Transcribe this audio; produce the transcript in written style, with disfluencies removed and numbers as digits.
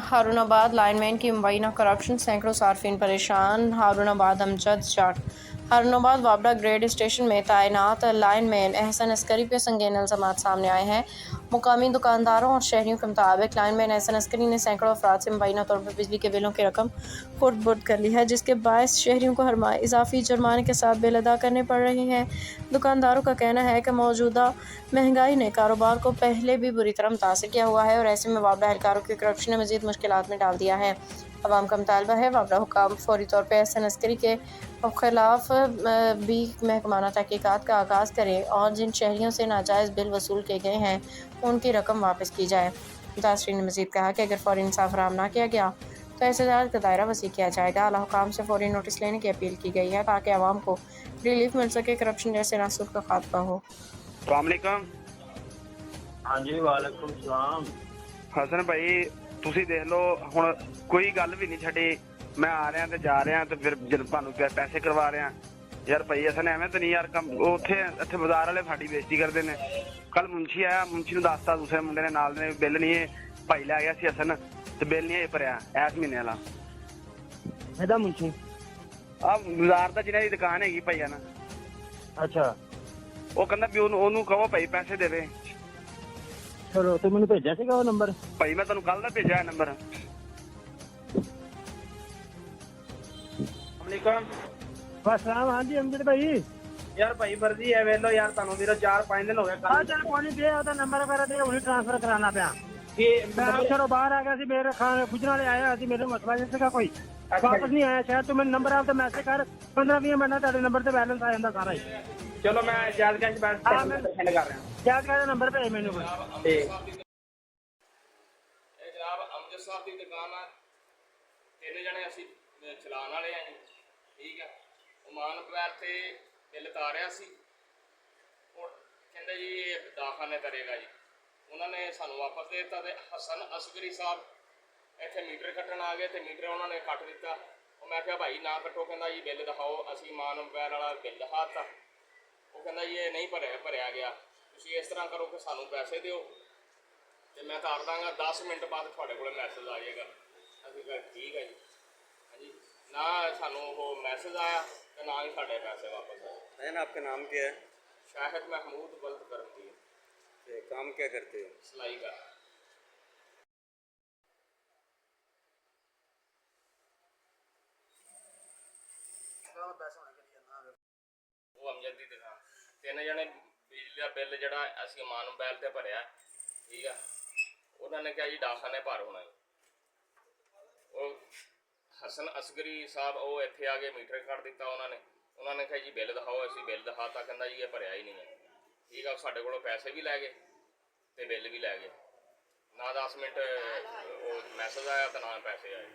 Harunabad lineman की मुबैना corruption, सैकड़ों सार्फिन परेशान। हारूनाबाद अमजद जाट। हारूनाबाद वाबड़ा ग्रेड स्टेशन में तैनात लाइनमैन एहसन अस्करी पर संगीन इल्ज़ामात सामने आए हैं। मुकामी दुकानदारों और शहरियों के मुताबिक लाइनमैन एहसन अस्करी ने सैकड़ों अफराद से मुबैना तौर पर बिजली के बिलों की रकम खुर्द बुर्द कर ली है, जिसके बायस शहरियों को हर माह इजाफी जुर्माने के साथ बिल अदा करने पड़ रहे हैं। दुकानदारों का कहना है कि मौजूदा महंगाई ने कारोबार को पहले भी बुरी तरह मुतासर किया हुआ है और ऐसे में वाबड़ा एहलकारों की करप्शन ने मजीद मुश्किलात में डाल दिया है। अवाम का मुतालबा है वाबड़ा हुक्काम फौरी तौर पर एहसन अस्करी के खिलाफ भी महकमाना तहकीकात का आगाज़ करें और जिन शहरियों से नाजायज़ बिल वसूल किए गए हैं उनकी रकम वापस की जाए। मुतासरीन ने मजीद कहा कि अगर फौरी इंसाफ फराहम ना किया गया तो एहतजाज का दायरा वसी किया जाएगा। आला हुकाम से फौरी नोटिस लेने की अपील की गई है ताकि आवाम को रिलीफ मिल सके, करप्शन जैसे नासूर का खात्मा हो। अस्सलामुअलैकुम। हाँ जी, वालेकुम सलाम। हसन भाई ਤੁਸੀਂ ਦੇਖ ਲਓ ਹੁਣ ਕੋਈ ਗੱਲ ਵੀ ਨਹੀਂ ਛੱਡੀ। ਮੈਂ ਆ ਰਿਹਾ ਤੇ ਜਾ ਰਿਹਾ ਤੇ ਫਿਰ ਜਦ ਤੁਹਾਨੂੰ ਪੈਸੇ ਕਰਵਾ ਰਿਹਾ ਯਾਰ ਭਾਈ ਅਸਨ ਐਵੇਂ ਤਾਂ ਨਹੀਂ ਯਾਰ ਕੰਮ ਉੱਥੇ ਇੱਥੇ ਬਾਜ਼ਾਰ ਵਾਲੇ ਸਾਡੀ ਬੇਇੱਜ਼ਤੀ ਕਰਦੇ ਨੇ। ਕੱਲ ਮੁੰਸ਼ੀ ਆਇਆ, ਮੁੰਸ਼ੀ ਨੂੰ ਦੱਸਤਾ ਦੂਸਰੇ ਮੁੰਡੇ ਨੇ ਨਾਲ ਨੇ ਬਿੱਲ ਨਹੀਂ ਇਹ ਭਾਈ ਲੈ ਗਿਆ ਸੀ ਅਸਨ ਤੇ ਬਿੱਲ ਨਹੀਂ ਇਹ ਭਰਿਆ ਇਸ ਮਹੀਨੇ ਵਾਲਾ। ਇਹਦਾ ਮੁੰਸ਼ੀ ਆ ਬਾਜ਼ਾਰ ਦਾ ਜਿਹਨਾਂ ਦੀ ਦੁਕਾਨ ਹੈਗੀ ਭਾਈਆ ਨਾ। ਅੱਛਾ, ਉਹ ਕਹਿੰਦਾ ਵੀ ਉਹਨੂੰ ਕਹੋ ਭਾਈ ਪੈਸੇ ਦੇਵੇ। ਚਲੋ ਤੂੰ ਮੈਨੂੰ ਭੇਜਿਆ ਸੀਗਾ ਉਹ ਨੰਬਰ? ਭਾਈ ਮੈਂ ਤੁਹਾਨੂੰ ਕੱਲ ਦਾ ਭੇਜਿਆ ਇਹ ਨੰਬਰ। ਅਸਲਾਮੁਅਲੈਕੁਮ। ਵਾਸਲਾਮ। ਹਾਂਜੀ ਅਮਜਦ ਭਾਈ। ਯਾਰ ਭਾਈ ਫਰਜ਼ੀ ਹੈ ਵੇਖ ਲਓ ਯਾਰ ਤੁਹਾਨੂੰ ਵੀਰੋ 4-5 ਦਿਨ ਹੋ ਗਏ ਆ ਚੱਲ ਕੋਈ ਨਹੀਂ, ਉਹਦਾ ਨੰਬਰ ਵਗੈਰਾ ਦੇ ਹੁਣੇ ਟ੍ਰਾਂਸਫਰ ਕਰਾਉਣਾ ਪਿਆ। ਮੈਂ ਚਲੋ ਬਾਹਰ ਆ ਗਿਆ ਸੀ, ਮੇਰੇ ਖਾਣ ਗੁਜਰਾਂ ਵਾਲੇ ਆਇਆ ਸੀ, ਮੇਰੇ ਮਸਲਾ ਜਿਹਾ ਸੀਗਾ ਕੋਈ, ਵਾਪਸ ਨਹੀਂ ਆਇਆ ਸ਼ਾਇਦ। ਤੂੰ ਮੈਨੂੰ ਨੰਬਰ ਆਪ ਤੇ ਮੈਸੇਜ ਕਰ, 15-20 ਮਿੰਟ ਤੁਹਾਡੇ ਨੰਬਰ ਤੇ ਬੈਲੈਂਸ ਆ ਜਾਂਦਾ ਸਾਰਾ ਹੀ। ਚਲੋ ਮੈਂ ਯਾਦ ਕਰਕੇ ਸੈਂਡ ਕਰ ਰਿਹਾ। ਯਾਦ ਕਰ ਨੰਬਰ ਭੇਜ ਮੈਨੂੰ ਕੋਈ। ਇਹ ਜਨਾਬ ਅਮਜਦ ਸਾਹਿਬ ਦੀ ਦੁਕਾਨ ਆ, 3 ਜਣੇ ਅਸੀਂ ਚਲਾਉਣ ਵਾਲੇ ਆ ਜੀ, ਠੀਕ ਆ। ਉਮਾਨ ਮੋਬਾਈਲ ਤੇ ਬਿੱਲ ਤਾਰਿਆ ਸੀ, ਹੁਣ ਕਹਿੰਦੇ ਜੀ ਇਹ ਦਾਖਾਨੇ ਕਰੇਗਾ ਜੀ। ਉਹਨਾਂ ਨੇ ਸਾਨੂੰ ਵਾਪਸ ਦੇ ਦਿੱਤਾ ਤੇ ਹਸਨ ਅਸਗਰੀ ਸਾਹਿਬ ਇੱਥੇ ਮੀਟਰ ਕੱਟਣ ਆ ਗਏ ਤੇ ਮੀਟਰ ਉਹਨਾਂ ਨੇ ਕੱਟ ਦਿੱਤਾ। ਉਹ ਮੈਂ ਕਿਹਾ ਭਾਈ ਨਾ ਕੱਟੋ, ਕਹਿੰਦਾ ਜੀ ਬਿੱਲ ਦਿਖਾਓ। ਅਸੀਂ ਉਮਾਨ ਮੋਬਾਈਲ ਵਾਲਾ ਬਿੱਲ ਦਿਖਾਤਾ, ਉਹ ਕਹਿੰਦਾ ਜੀ ਇਹ ਨਹੀਂ ਭਰਿਆ ਗਿਆ, ਤੁਸੀਂ ਇਸ ਤਰ੍ਹਾਂ ਕਰੋ ਕਿ ਸਾਨੂੰ ਪੈਸੇ ਦਿਓ ਤੇ ਮੈਂ ਕਰ ਦਾਂਗਾ, 10 ਮਿੰਟ ਬਾਅਦ ਤੁਹਾਡੇ ਕੋਲ ਮੈਸੇਜ ਆ ਜਾਏਗਾ। ਅਸੀਂ ਕਿਹਾ ਠੀਕ ਹੈ ਜੀ। ਹਾਂਜੀ, ਨਾ ਸਾਨੂੰ ਉਹ ਮੈਸੇਜ ਆਇਆ ਤੇ ਨਾ ਹੀ ਸਾਡੇ ਪੈਸੇ वापस आए। बहन आपका नाम क्या है? शाहिद महमूद बल्द करती है। काम क्या करते हैं? सिलाई का। वो अमजद की दुकान, 3 जने बिजली का बिल जरा असी अमान मोबाइल से भरिया, ठीक है। उन्होंने कहा जी डाकखाने भर होना जी। वो हसन असगरी साहब वो इतने आ गए, मीटर कट दिता उन्होंने कहा जी बिल दिखाओ। असी बिल दिखाता, कहता जी ये भरिया ही नहीं है, ठीक है। साढ़े को पैसे भी लै गए तो बिल भी लै गए, ना 10 मिनट वो मैसेज आया तो ना पैसे आए।